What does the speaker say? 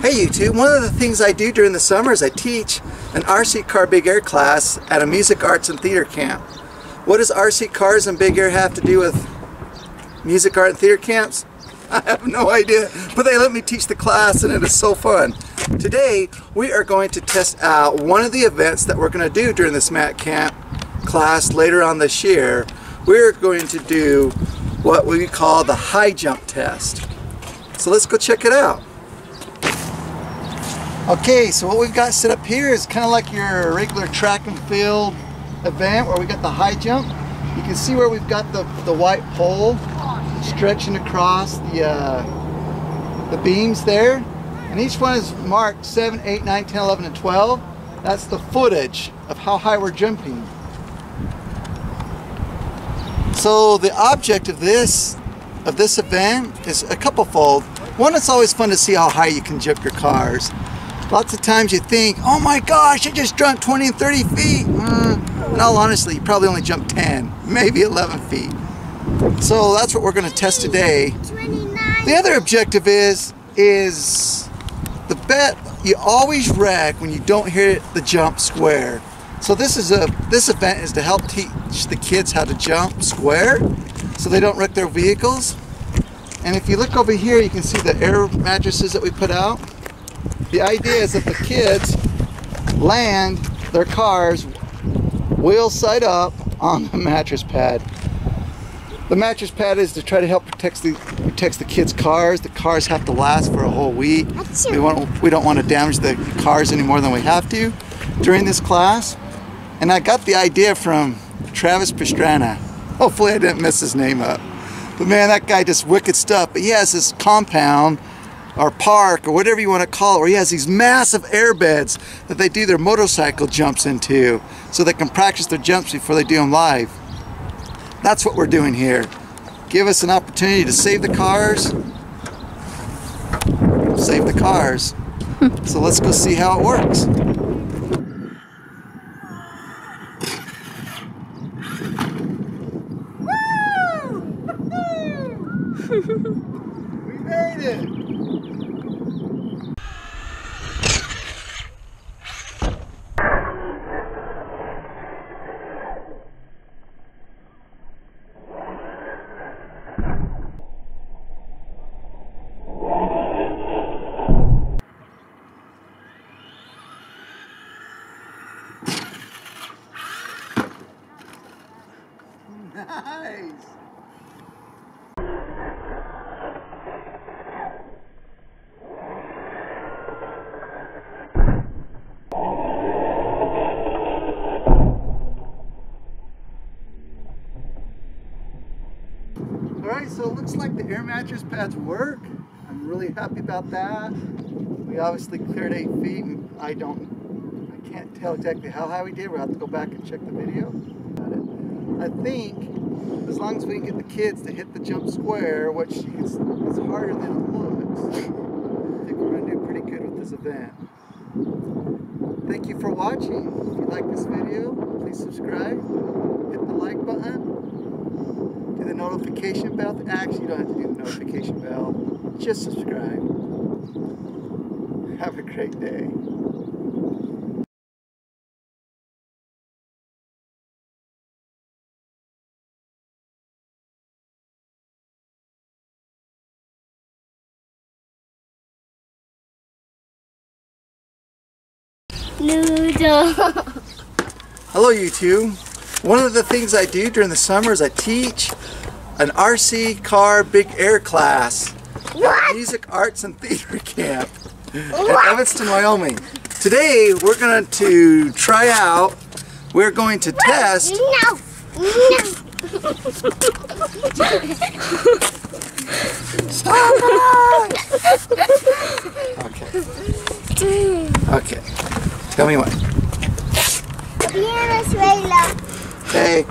Hey YouTube, one of the things I do during the summer is I teach an RC car big air class at a music, arts, and theater camp. What does RC cars and big air have to do with music, art, and theater camps? I have no idea, but they let me teach the class and it is so fun. Today we are going to test out one of the events that we're going to do during this M.A.T camp class later on this year. We're going to do what we call the high jump test. So let's go check it out. Okay, so what we've got set up here is kind of like your regular track and field event where we got the high jump. You can see where we've got the white pole stretching across the beams there. And each one is marked 7, 8, 9, 10, 11, and 12. That's the footage of how high we're jumping. So the object of this event is a couple-fold. One, it's always fun to see how high you can jump your cars. Lots of times you think, oh my gosh, I just jumped 20 and 30 feet. In all honesty, you probably only jumped 10, maybe 11 feet. So that's what we're going to test today. 29. The other objective is the bet you always wreck when you don't hit the jump square. So this event is to help teach the kids how to jump square so they don't wreck their vehicles. And if you look over here, you can see the air mattresses that we put out. The idea is that the kids land their cars wheel side up on the mattress pad. The mattress pad is to try to help protect the kids' cars. The cars have to last for a whole week. We don't want to damage the cars any more than we have to during this class. And I got the idea from Travis Pastrana. Hopefully I didn't mess his name up. But man, that guy does wicked stuff. But he has this compound or park or whatever you want to call it, where he has these massive air beds that they do their motorcycle jumps into so they can practice their jumps before they do them live. That's what we're doing here. Give us an opportunity to save the cars. Save the cars. So let's go see how it works. We made it! Nice! Alright, so it looks like the air mattress pads work. I'm really happy about that. We obviously cleared 8 feet and I can't tell exactly how high we did. We'll have to go back and check the video. I think as long as we can get the kids to hit the jump square, which is harder than it looks, I think we're going to do pretty good with this event. Thank you for watching. If you like this video, please subscribe, hit the like button, do the notification bell. Actually, you don't have to do the notification bell, just subscribe. Have a great day. Noodle. Hello YouTube. One of the things I do during the summer is I teach an RC car big air class at Music, Arts, and Theater Camp in Evanston, Wyoming. Today we're going to try out, we're going to test. No. Stop it! Okay. Tell me what. Venezuela. Okay.